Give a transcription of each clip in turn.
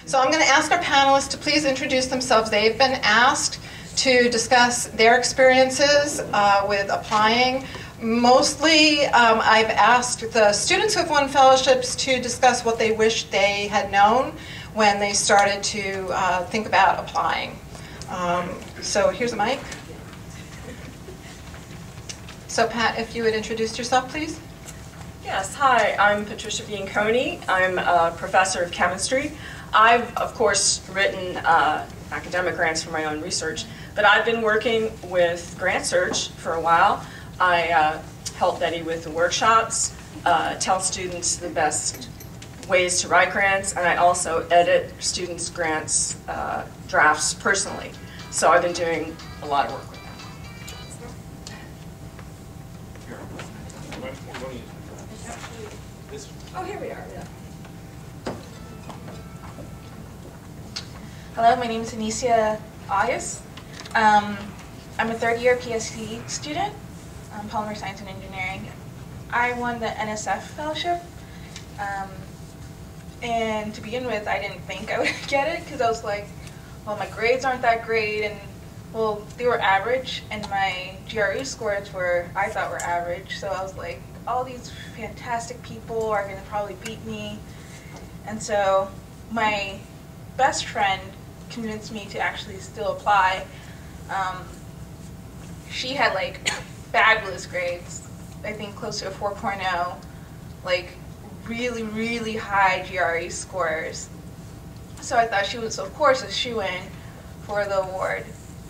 So I'm going to ask our panelists to please introduce themselves. They've been asked to discuss their experiences with applying. Mostly, I've asked the students who have won fellowships to discuss what they wish they had known when they started to think about applying. So here's a mic. So Pat, if you would introduce yourself, please. Yes, hi, I'm Patricia Bianconi. I'm a professor of chemistry. I've, of course, written academic grants for my own research, but I've been working with GrantSearch for a while. I help Betty with the workshops, tell students the best ways to write grants, and I also edit students' grants drafts personally. So I've been doing a lot of work with them. Oh, here we are, yeah. Hello, my name is Anicia August. I'm a third-year PhD student, Polymer Science and Engineering. I won the NSF Fellowship, and to begin with, I didn't think I would get it because I was like, well, my grades aren't that great, and well, they were average, and my GRE scores were, I thought were average, so I was like, all these fantastic people are going to probably beat me. And so my best friend convinced me to actually still apply. She had like fabulous grades, I think close to a 4.0, like really, really high GRE scores. So I thought she was, of course, a shoo-in for the award.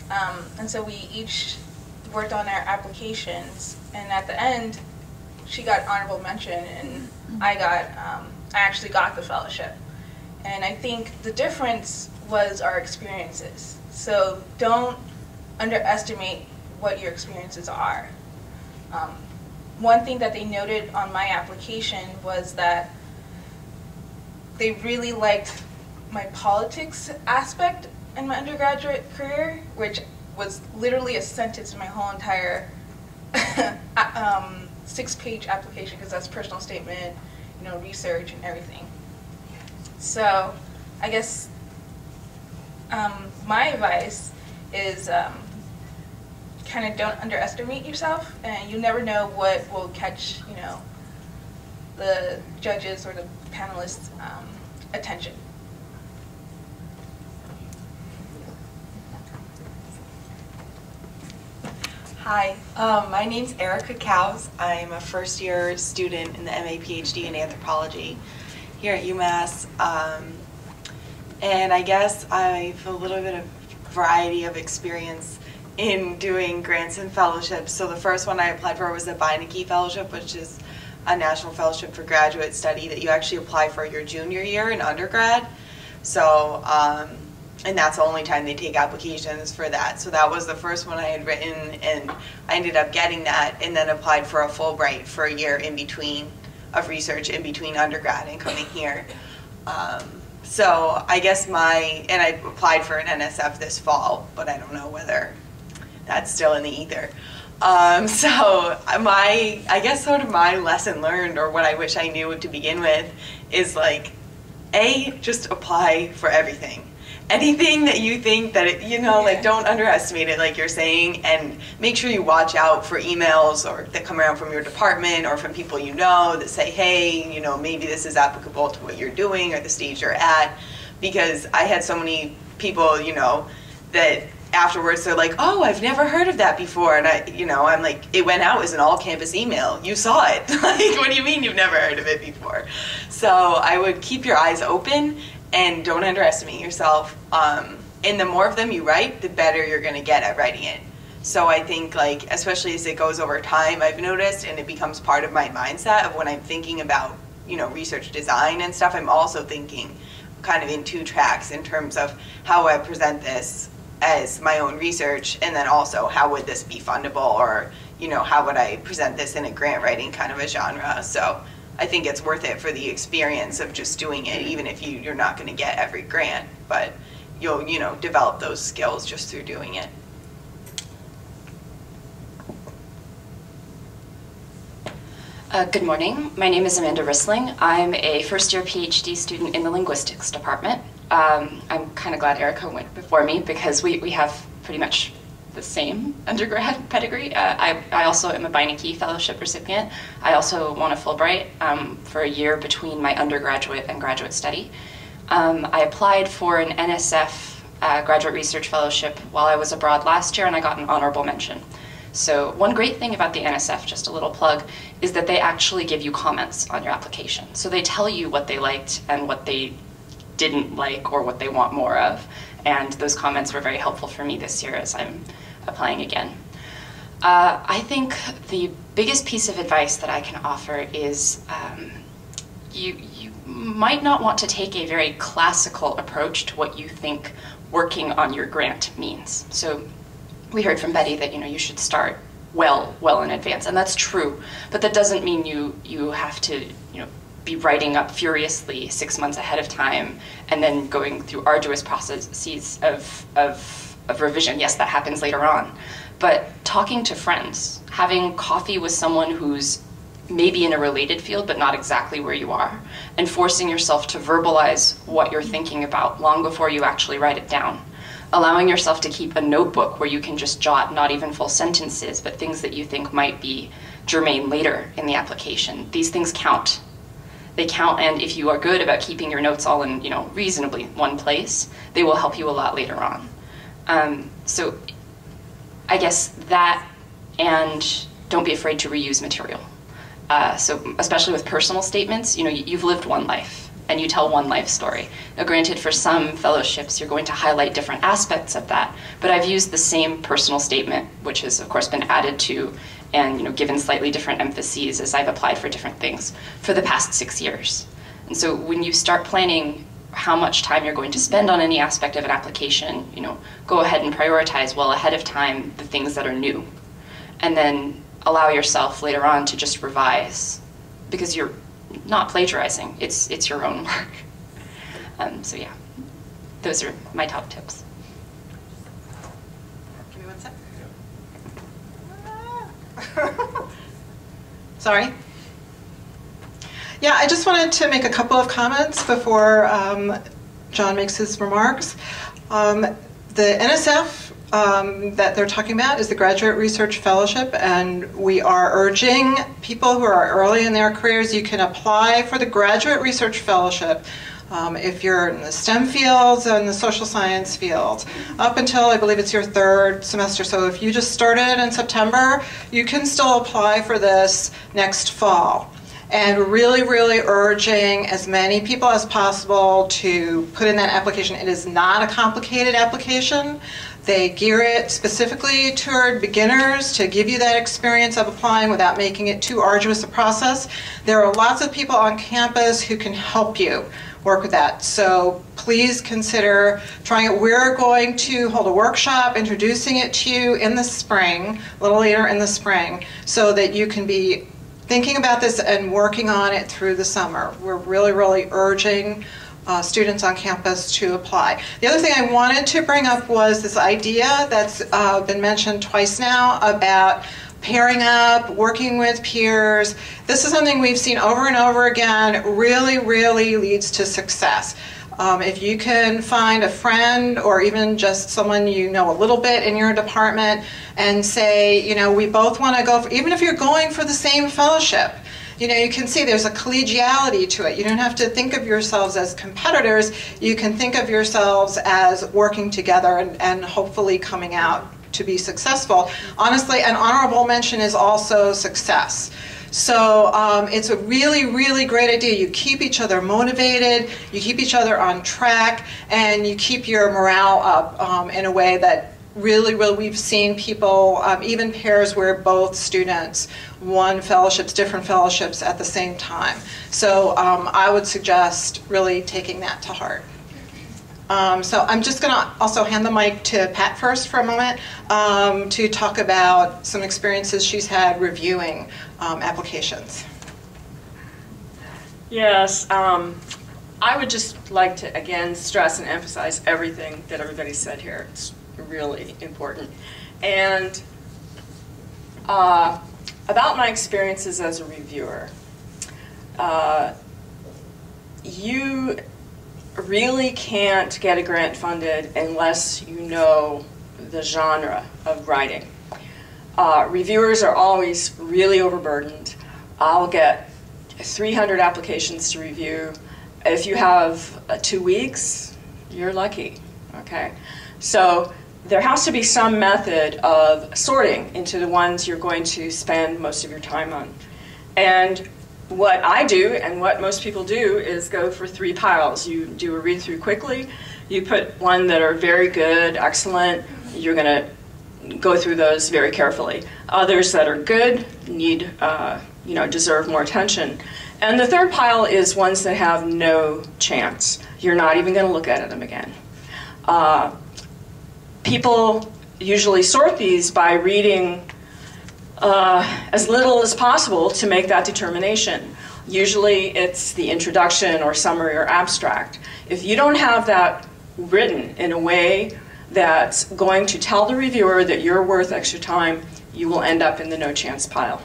And so we each worked on our applications, and at the end, she got honorable mention, and I actually got the fellowship. And I think the difference was our experiences. So don't underestimate what your experiences are. One thing that they noted on my application was that they really liked my politics aspect in my undergraduate career, which was literally a sentence in my whole entire 6-page application, because that's personal statement, you know, research and everything. So I guess my advice is kind of don't underestimate yourself, and you never know what will catch, you know, the judges or the panelists' attention. Hi, my name's Erica Cows. I'm a first-year student in the MA PhD in anthropology here at UMass. And I guess I have a little bit of variety of experience in doing grants and fellowships. So the first one I applied for was the Beinecke Fellowship, which is a national fellowship for graduate study that you actually apply for your junior year in undergrad. So, and that's the only time they take applications for that. So that was the first one I had written, and I ended up getting that, and then applied for a Fulbright for a year in between of research in between undergrad and coming here. So I guess and I applied for an NSF this fall, but I don't know whether that's still in the ether. So I guess sort of my lesson learned, or what I wish I knew to begin with, is like, just apply for everything. Anything that you think that, like, don't underestimate it, like you're saying, and make sure you watch out for emails or that come around from your department or from people you know that say, hey, maybe this is applicable to what you're doing or the stage you're at. Because I had so many people, that afterwards they're like, oh, I've never heard of that before. And I'm like, it went out as an all-campus email. You saw it. Like, what do you mean you've never heard of it before? So I would keep your eyes open and don't underestimate yourself. And the more of them you write, the better you're going to get at writing it. So I think, like, especially as it goes over time, I've noticed, and it becomes part of my mindset of when I'm thinking about, research design and stuff, I'm also thinking kind of in two tracks in terms of how I present this as my own research, and then also how would this be fundable, or, how would I present this in a grant writing kind of a genre. So I think it's worth it for the experience of just doing it, even if you're not going to get every grant, but you'll, develop those skills just through doing it. Good morning. My name is Amanda Rissling. I'm a first-year PhD student in the linguistics department. I'm kind of glad Erica went before me because we have pretty much the same undergrad pedigree. I also am a Beinecke Fellowship recipient. I also won a Fulbright for a year between my undergraduate and graduate study. I applied for an NSF Graduate Research Fellowship while I was abroad last year, and I got an honorable mention. So one great thing about the NSF, just a little plug, is that they actually give you comments on your application. So they tell you what they liked and what they didn't like or what they want more of. And those comments were very helpful for me this year as I'm applying again. I think the biggest piece of advice that I can offer is you might not want to take a very classical approach to what you think working on your grant means. So we heard from Betty that you should start well in advance, and that's true. But that doesn't mean you have to be writing up furiously 6 months ahead of time and then going through arduous processes of revision. Yes, that happens later on. But talking to friends, having coffee with someone who's maybe in a related field but not exactly where you are, and forcing yourself to verbalize what you're thinking about long before you actually write it down. Allowing yourself to keep a notebook where you can just jot not even full sentences, but things that you think might be germane later in the application. These things count. They count, and if you are good about keeping your notes all in reasonably one place, they will help you a lot later on. So I guess that, and don't be afraid to reuse material. So especially with personal statements, you've lived one life and you tell one life story. Now granted, for some fellowships, you're going to highlight different aspects of that, but I've used the same personal statement, which has of course been added to and given slightly different emphases as I've applied for different things for the past 6 years. And so when you start planning how much time you're going to spend on any aspect of an application, go ahead and prioritize well ahead of time the things that are new. And then allow yourself later on to just revise, because you're not plagiarizing, it's your own work. So yeah, those are my top tips. Give me one sec. Sorry. Yeah, I just wanted to make a couple of comments before John makes his remarks. The NSF that they're talking about is the Graduate Research Fellowship, and we are urging people who are early in their careers, you can apply for the Graduate Research Fellowship if you're in the STEM fields and the social science fields, up until I believe it's your 3rd semester. So if you just started in September, you can still apply for this next fall. And really, really urging as many people as possible to put in that application. It is not a complicated application. They gear it specifically toward beginners to give you that experience of applying without making it too arduous a process. There are lots of people on campus who can help you work with that. So please consider trying it. We're going to hold a workshop introducing it to you in the spring, a little later in the spring, so that you can be thinking about this and working on it through the summer. We're really, really urging students on campus to apply. The other thing I wanted to bring up was this idea that's been mentioned twice now about pairing up, working with peers. This is something we've seen over and over again, really, really leads to success. If you can find a friend or even just someone you know a little bit in your department and say, we both want to go, even if you're going for the same fellowship, you can see there's a collegiality to it. You don't have to think of yourselves as competitors. You can think of yourselves as working together and hopefully coming out to be successful. Honestly, an honorable mention is also success. So it's a really, really great idea. You keep each other motivated, you keep each other on track, and you keep your morale up in a way that really, we've seen people, even pairs where both students won fellowships, different fellowships at the same time. So I would suggest really taking that to heart. So I'm just going to also hand the mic to Pat first for a moment to talk about some experiences she's had reviewing applications. Yes, I would just like to again stress and emphasize everything that everybody said here. It's really important. And about my experiences as a reviewer, you really can't get a grant funded unless you know the genre of writing. Reviewers are always really overburdened. I'll get 300 applications to review. If you have 2 weeks, you're lucky, okay? So there has to be some method of sorting into the ones you're going to spend most of your time on. And what I do, and what most people do, is go for 3 piles. You do a read-through quickly, you put one that are very good, excellent, you're gonna go through those very carefully. Others that are good need, deserve more attention. And the 3rd pile is ones that have no chance. You're not even gonna look at them again. People usually sort these by reading as little as possible to make that determination. Usually it's the introduction or summary or abstract. If you don't have that written in a way that's going to tell the reviewer that you're worth extra time, you will end up in the no chance pile.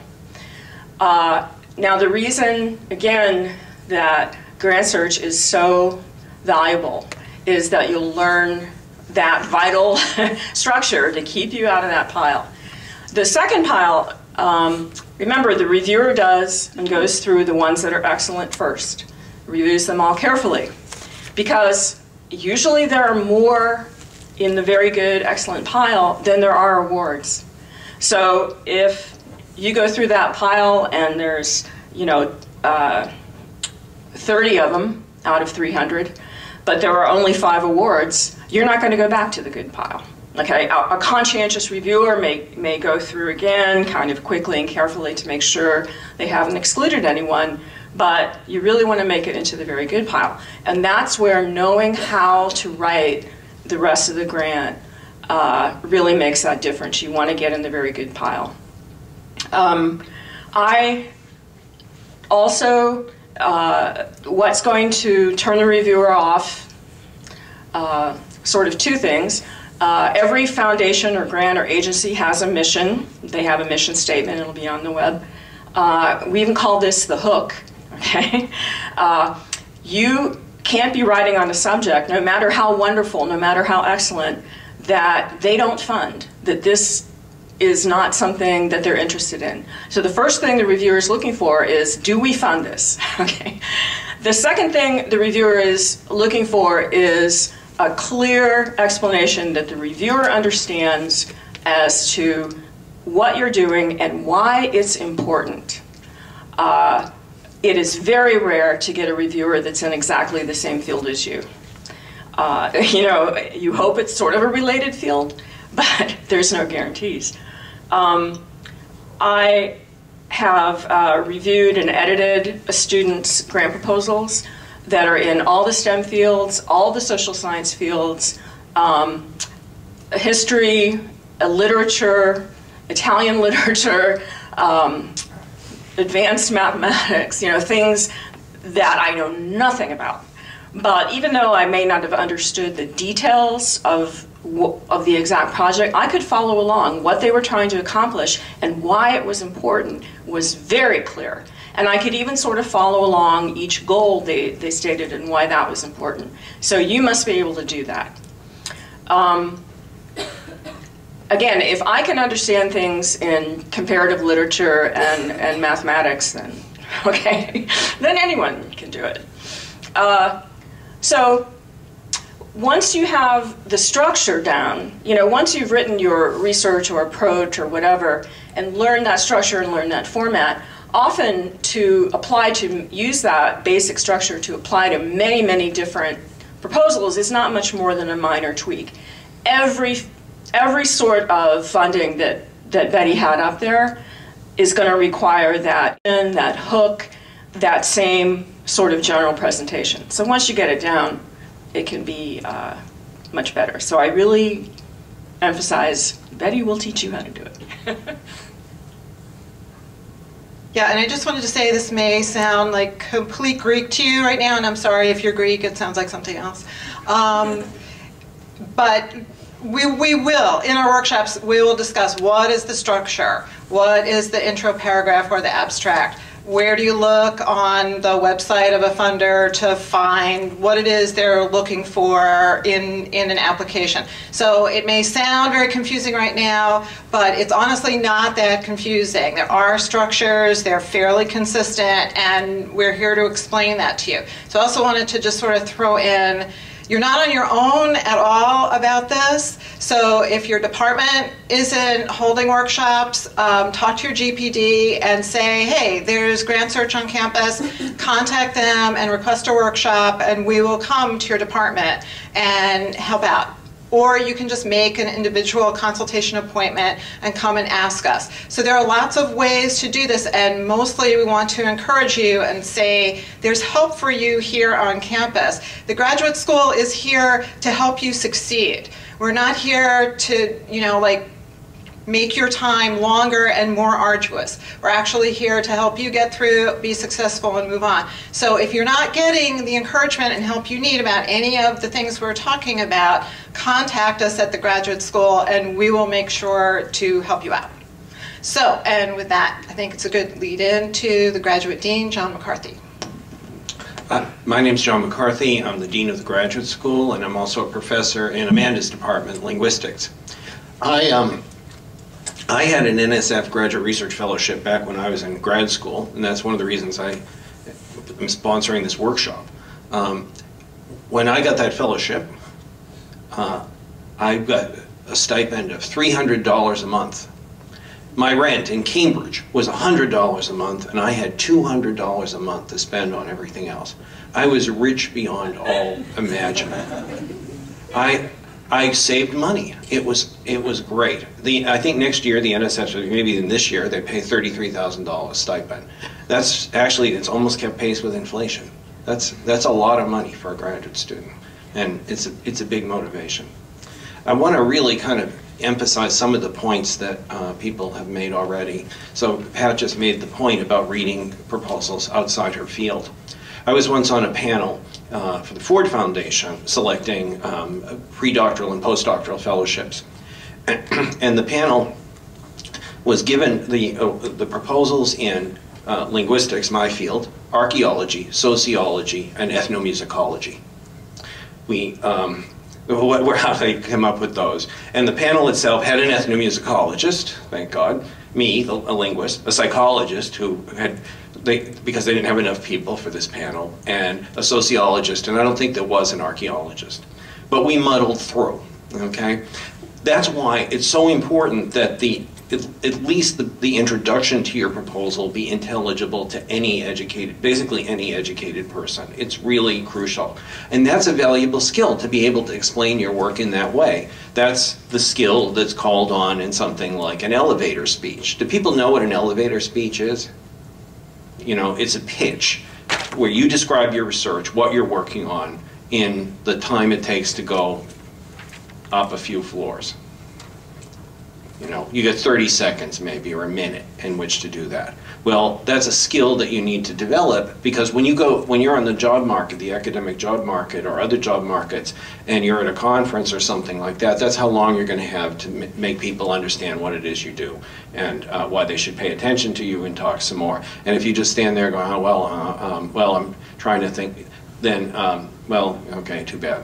Now the reason, again, that Grant Search is so valuable is that you'll learn that vital structure to keep you out of that pile. The 2nd pile, remember, the reviewer does and goes through the ones that are excellent first, reviews them all carefully, because usually there are more in the very good, excellent pile than there are awards. So if you go through that pile and there's, 30 of them out of 300, but there are only 5 awards, you're not going to go back to the good pile. Okay, a conscientious reviewer may go through again kind of quickly and carefully to make sure they haven't excluded anyone, but you really want to make it into the very good pile. And that's where knowing how to write the rest of the grant really makes that difference. You want to get in the very good pile. I also, what's going to turn the reviewer off, sort of 2 things. Every foundation or grant or agency has a mission. They have a mission statement. It'll be on the web. We even call this the hook, okay? You can't be writing on a subject, no matter how wonderful, no matter how excellent, that they don't fund, that this is not something that they're interested in. So the first thing the reviewer is looking for is, do we fund this? Okay. The second thing the reviewer is looking for is a clear explanation that the reviewer understands as to what you're doing and why it's important. It is very rare to get a reviewer that's in exactly the same field as you. You hope it's sort of a related field, but there's no guarantees. I have reviewed and edited a student's grant proposals that are in all the STEM fields, all the social science fields, history, literature, Italian literature, advanced mathematics, things that I know nothing about. But even though I may not have understood the details of the exact project, I could follow along. What they were trying to accomplish and why it was important was very clear. And I could even sort of follow along each goal they stated and why that was important. So you must be able to do that. Again, if I can understand things in comparative literature and mathematics, then okay, then anyone can do it. So once you have the structure down, once you've written your research or approach or whatever, and learn that structure and learn that format, often to use that basic structure to apply to many, many different proposals is not much more than a minor tweak. Every sort of funding that Betty had up there is going to require that hook, that same sort of general presentation. So once you get it down, it can be much better. So I really emphasize, Betty will teach you how to do it. Yeah, and I just wanted to say this may sound like complete Greek to you right now, and I'm sorry if you're Greek, it sounds like something else. But we will, in our workshops, we will discuss what is the structure, what is the intro paragraph or the abstract, where do you look on the website of a funder to find what it is they're looking for in an application? So it may sound very confusing right now, but it's honestly not that confusing. There are structures, they're fairly consistent, and we're here to explain that to you. So I also wanted to just sort of throw in, you're not on your own at all about this. So if your department isn't holding workshops, talk to your GPD and say, hey, there's Grant Search on campus, contact them and request a workshop, and we will come to your department and help out. Or you can just make an individual consultation appointment and come and ask us. So there are lots of ways to do this, and mostly we want to encourage you and say there's help for you here on campus. The graduate school is here to help you succeed. We're not here to, make your time longer and more arduous. We're actually here to help you get through, be successful, and move on. So if you're not getting the encouragement and help you need about any of the things we're talking about, contact us at the graduate school and we will make sure to help you out. So, and with that, I think it's a good lead in to the graduate dean, John McCarthy. My name is John McCarthy. I'm the dean of the graduate school, and I'm also a professor in Amanda's department, linguistics. I had an NSF graduate research fellowship back when I was in grad school, and that's one of the reasons I am sponsoring this workshop. When I got that fellowship, I got a stipend of $300 a month. My rent in Cambridge was $100 a month, and I had $200 a month to spend on everything else. I was rich beyond all imaginable. I saved money. It was great. I think next year the NSF, maybe in this year, they pay $33,000 stipend. That's actually, it's almost kept pace with inflation. That's a lot of money for a graduate student, and it's a big motivation. I want to really kind of emphasize some of the points that people have made already. So Pat just made the point about reading proposals outside her field. I was once on a panel for the Ford Foundation selecting pre-doctoral and postdoctoral fellowships. And the panel was given the proposals in linguistics, my field, archaeology, sociology, and ethnomusicology. How they come up with those. And the panel itself had an ethnomusicologist, thank God, me, a linguist, a psychologist who had, because they didn't have enough people for this panel, and a sociologist, and I don't think there was an archaeologist. But we muddled through, okay? That's why it's so important that at least the introduction to your proposal be intelligible to any educated, basically any educated person. It's really crucial. And that's a valuable skill, to be able to explain your work in that way. That's the skill that's called on in something like an elevator speech. Do people know what an elevator speech is? It's a pitch where you describe your research, what you're working on, in the time it takes to go up a few floors. You get 30 seconds maybe, or a minute in which to do that. Well, that's a skill that you need to develop, because when you're on the job market, the academic job market or other job markets, and you're at a conference or something like that, that's how long you're going to have to make people understand what it is you do and why they should pay attention to you and talk some more. And if you just stand there going, oh, well, I'm trying to think, then, well, okay, too bad.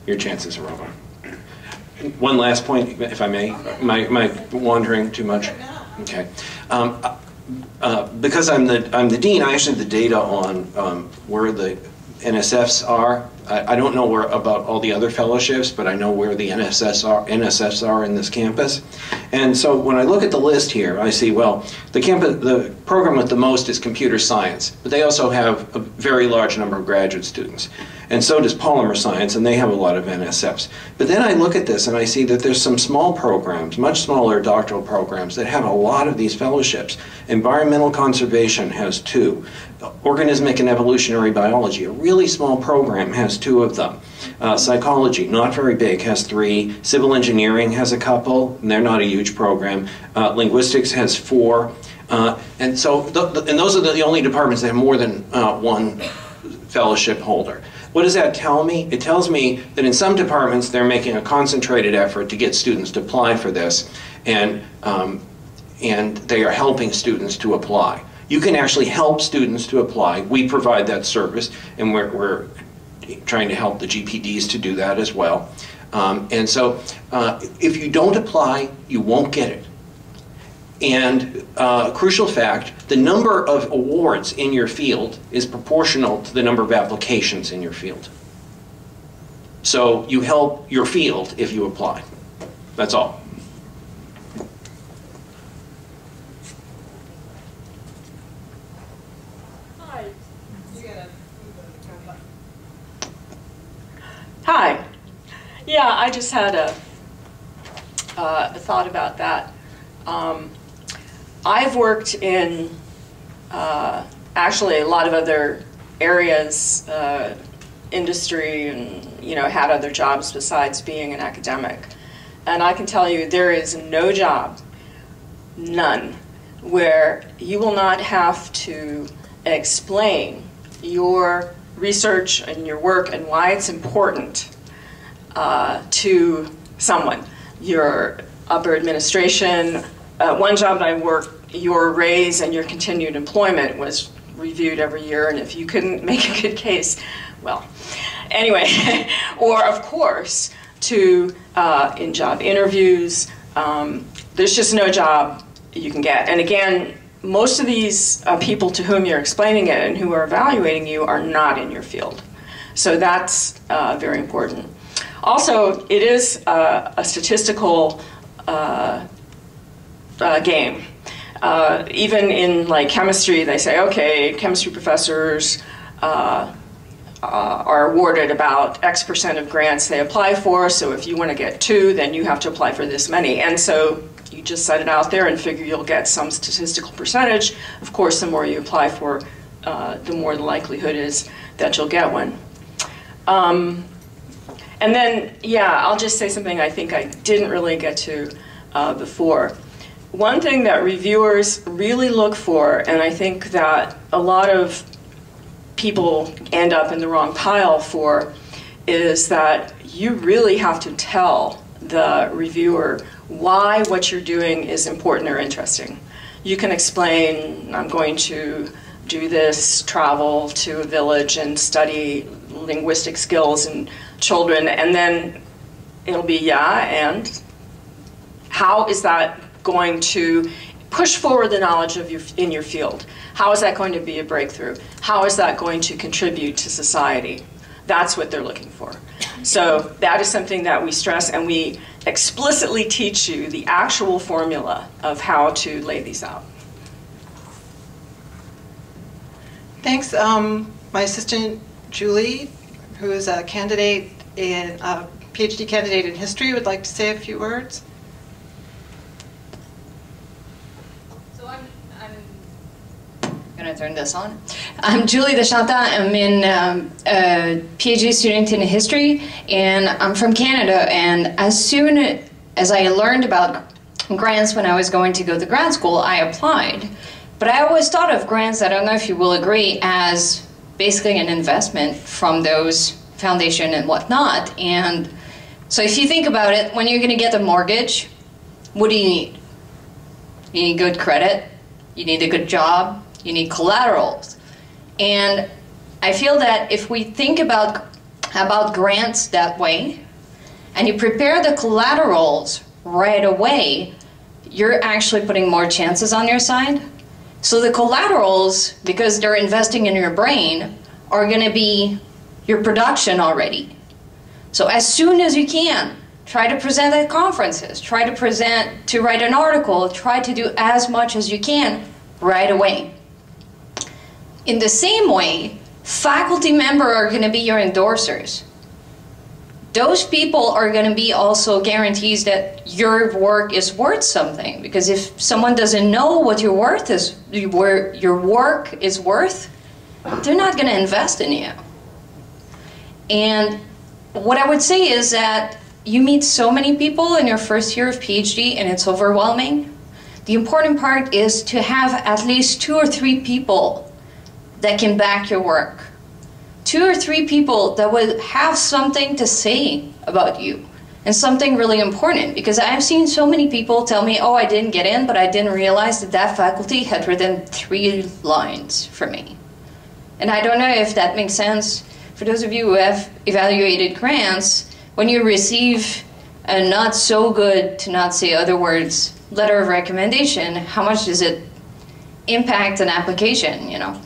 Your chances are over. One last point, if I may. Am I wandering too much? Okay. Because I'm the dean, I actually have the data on where the NSFs are. I don't know about all the other fellowships, but I know where the NSFs are in this campus. And so when I look at the list here, I see, well, the program with the most is computer science, but they also have a very large number of graduate students. And so does polymer science, and they have a lot of NSFs. But then I look at this and I see that there's some small programs, much smaller doctoral programs, that have a lot of these fellowships. Environmental conservation has 2. Organismic and evolutionary biology, a really small program, has 2 of them. Psychology, not very big, has 3. Civil engineering has a couple, and they're not a huge program. Linguistics has 4. And so, and those are the only departments that have more than 1 fellowship holder. What does that tell me? It tells me that in some departments they're making a concentrated effort to get students to apply for this, and they are helping students to apply. You can actually help students to apply. We provide that service, and we're trying to help the GPDs to do that as well. And so if you don't apply, you won't get it. And a crucial fact, the number of awards in your field is proportional to the number of applications in your field. So you help your field if you apply. That's all. Hi. Yeah, I just had a thought about that. I've worked in actually a lot of other areas, industry, and had other jobs besides being an academic. And I can tell you there is no job, none, where you will not have to explain your research and your work and why it's important to someone. Your upper administration, one job that I worked, your raise and your continued employment was reviewed every year, and if you couldn't make a good case, well, anyway, or of course, to in job interviews, there's just no job you can get. And again, most of these people to whom you're explaining it and who are evaluating you are not in your field. So that's very important. Also, it is a statistical game. Even in like chemistry, they say, okay, chemistry professors are awarded about X% of grants they apply for, so if you want to get 2, then you have to apply for this many. And so you just set it out there and figure you'll get some statistical percentage. Of course, the more you apply for, the more the likelihood is that you'll get one. And then, yeah, I'll just say something I think I didn't really get to before. One thing that reviewers really look for, and I think that a lot of people end up in the wrong pile for, is that you really have to tell the reviewer why what you're doing is important or interesting. You can explain, I'm going to do this, travel to a village and study linguistic skills in children, and then it'll be, yeah, and how is that going to push forward the knowledge of in your field? How is that going to be a breakthrough? How is that going to contribute to society? That's what they're looking for. So that is something that we stress, and we explicitly teach you the actual formula of how to lay these out. Thanks. My assistant, Julie, who is a candidate in PhD candidate in history, would like to say a few words. So I'm going to turn this on. I'm Julie Deshanta. I'm a PhD student in history, and I'm from Canada. And as soon as I learned about grants when I was going to go to grad school, I applied. But I always thought of grants, I don't know if you will agree, as basically an investment from those foundation and whatnot. And so if you think about it, when you're going to get a mortgage, what do you need? You need good credit, you need a good job, you need collaterals. And I feel that if we think about grants that way, and you prepare the collaterals right away, you're actually putting more chances on your side. So the collaterals, because they're investing in your brain, are going to be your production already. So as soon as you can, try to present at conferences, try to write an article, try to do as much as you can right away. In the same way, faculty members are going to be your endorsers. Those people are going to be also guarantees that your work is worth something. Because if someone doesn't know what your work is worth, they're not going to invest in you. And what I would say is that you meet so many people in your first year of PhD, and it's overwhelming. The important part is to have at least 2 or 3 people that can back your work. 2 or 3 people that will have something to say about you. and something really important, because I've seen so many people tell me, oh, I didn't get in, but I didn't realize that that faculty had written 3 lines for me. And I don't know if that makes sense for those of you who have evaluated grants. When you receive a not so good, to not say other words, letter of recommendation, how much does it impact an application, you know?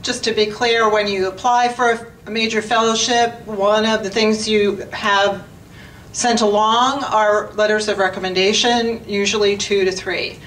Just to be clear, when you apply for a major fellowship, one of the things you have sent along are letters of recommendation, usually 2 to 3,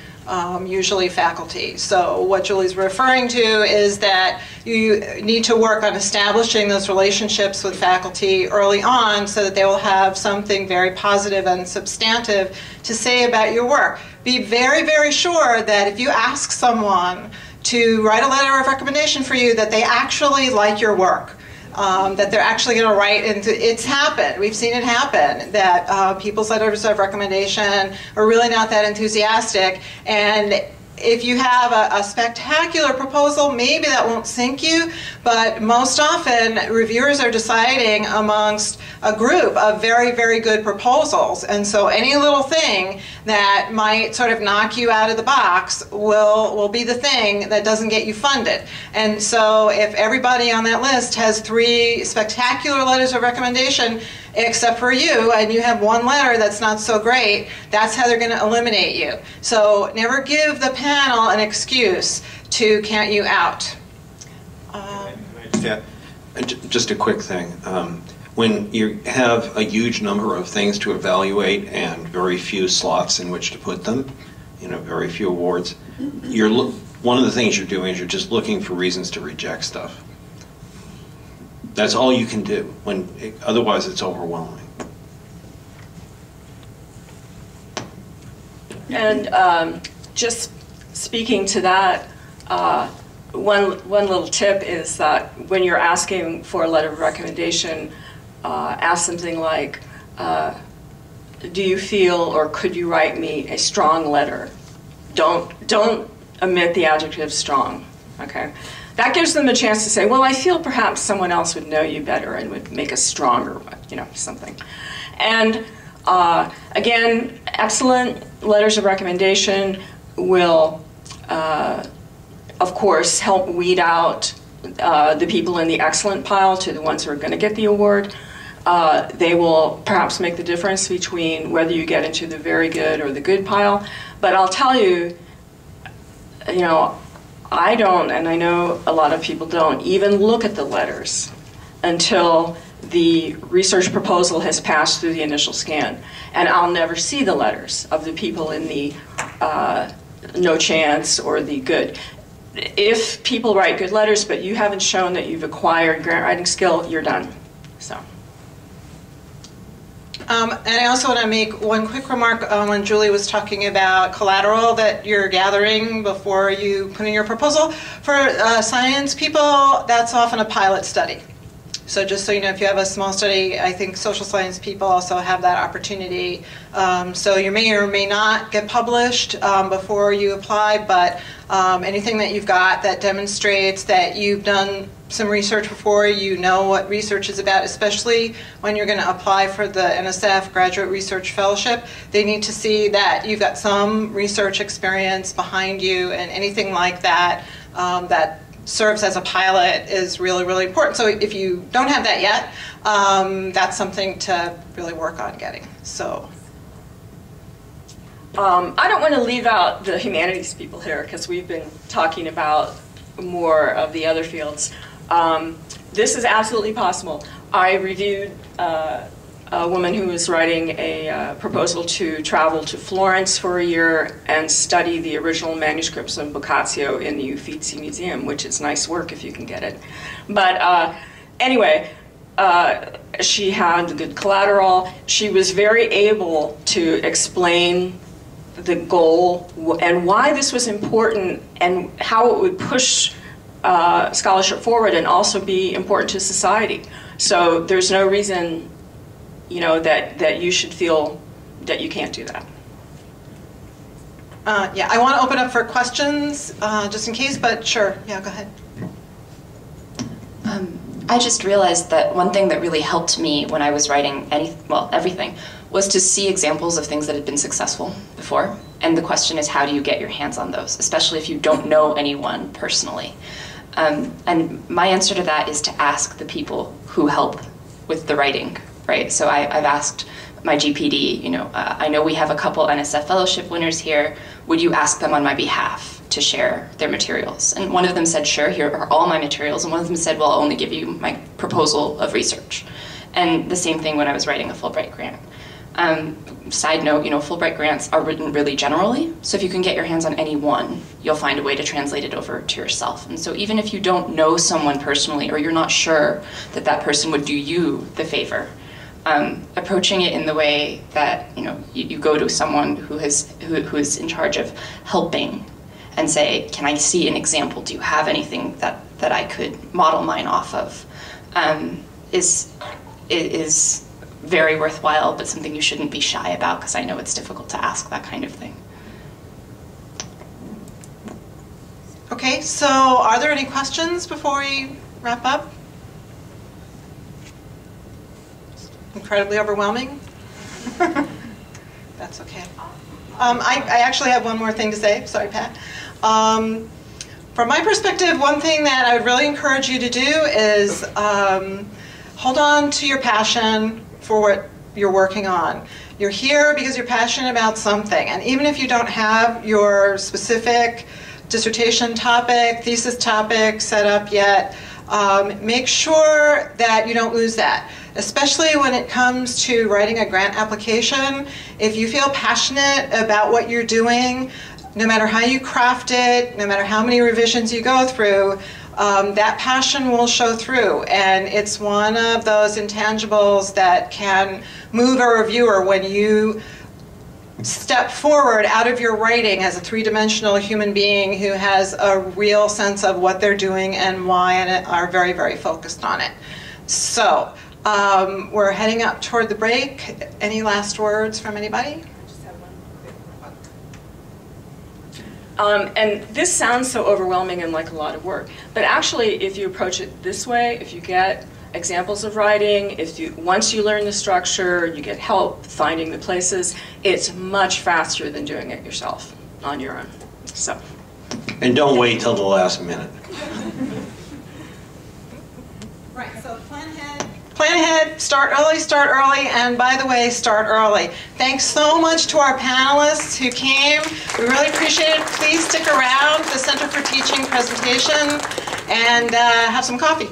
usually faculty. So what Julie's referring to is that you need to work on establishing those relationships with faculty early on so that they will have something very positive and substantive to say about your work. Be very, very sure that if you ask someone to write a letter of recommendation for you, that they actually like your work. That they're actually going to write, and it's happened. We've seen it happen, that people's letters of recommendation are really not that enthusiastic, and if you have a spectacular proposal, maybe that won't sink you, but most often reviewers are deciding amongst a group of very, very good proposals, and so any little thing that might sort of knock you out of the box will be the thing that doesn't get you funded. And so if everybody on that list has 3 spectacular letters of recommendation, except for you, and you have 1 letter that's not so great, that's how they're going to eliminate you. So never give the panel an excuse to count you out. Just a quick thing. When you have a huge number of things to evaluate and very few slots in which to put them, you know, very few awards, one of the things you're doing is you're just looking for reasons to reject stuff. That's all you can do. Otherwise, it's overwhelming. And just speaking to that, one little tip is that when you're asking for a letter of recommendation, ask something like, do you feel or could you write me a strong letter? Don't omit the adjective strong, okay? That gives them a chance to say, well, I feel perhaps someone else would know you better and would make a stronger, you know, something. And again, excellent letters of recommendation will, of course, help weed out the people in the excellent pile to the ones who are going to get the award. They will perhaps make the difference between whether you get into the very good or the good pile. But I'll tell you, you know, I don't, and I know a lot of people don't, even look at the letters until the research proposal has passed through the initial scan. And I'll never see the letters of the people in the no chance or the good. If people write good letters, but you haven't shown that you've acquired grant writing skill, you're done. So. And I also want to make one quick remark when Julie was talking about collateral that you're gathering before you put in your proposal. For science people, that's often a pilot study. So just so you know, if you have a small study, I think social science people also have that opportunity. So you may or may not get published before you apply, but anything that you've got that demonstrates that you've done some research before, you know what research is about, especially when you're going to apply for the NSF Graduate Research Fellowship. They need to see that you've got some research experience behind you, and anything like that that serves as a pilot is really, really important. So if you don't have that yet, that's something to really work on getting. So. I don't want to leave out the humanities people here because we've been talking about more of the other fields. This is absolutely possible. I reviewed a woman who was writing a proposal to travel to Florence for a year and study the original manuscripts of Boccaccio in the Uffizi Museum, which is nice work if you can get it. But anyway, she had good collateral. She was very able to explain the goal and why this was important and how it would push scholarship forward and also be important to society. So there's no reason, you know, that you should feel that you can't do that. Yeah, I want to open up for questions just in case, but sure, yeah, go ahead. I just realized that one thing that really helped me when I was writing everything, was to see examples of things that had been successful before. And the question is, how do you get your hands on those, especially if you don't know anyone personally? And my answer to that is to ask the people who help with the writing, right? So I've asked my GPD, I know we have a couple NSF fellowship winners here. Would you ask them on my behalf to share their materials? And one of them said, sure, here are all my materials. And one of them said, well, I'll only give you my proposal of research. And the same thing when I was writing a Fulbright grant. Side note, Fulbright grants are written really generally, so if you can get your hands on any one, you'll find a way to translate it over to yourself. And so even if you don't know someone personally, or you're not sure that that person would do you the favor, approaching it in the way that you go to someone who is in charge of helping and say, can I see an example? Do you have anything that I could model mine off of? Is very worthwhile, but something you shouldn't be shy about, because I know it's difficult to ask that kind of thing. Okay, so are there any questions before we wrap up? Incredibly overwhelming? That's okay. I actually have one more thing to say. Sorry, Pat. From my perspective, one thing that I would really encourage you to do is hold on to your passion for what you're working on. You're here because you're passionate about something, and even if you don't have your specific dissertation topic, thesis topic set up yet, make sure that you don't lose that. Especially when it comes to writing a grant application, if you feel passionate about what you're doing, no matter how you craft it, no matter how many revisions you go through, that passion will show through, and it's one of those intangibles that can move a reviewer when you step forward out of your writing as a three-dimensional human being who has a real sense of what they're doing and why, and are very, very focused on it. So we're heading up toward the break. Any last words from anybody? And this sounds so overwhelming and like a lot of work, but actually if you approach it this way, if you get examples of writing, once you learn the structure, you get help finding the places, it's much faster than doing it yourself on your own. So. And don't wait till the last minute. Right, so plan ahead, start early, and by the way, start early. Thanks so much to our panelists who came. We really appreciate it. Please stick around for the Center for Teaching presentation and have some coffee.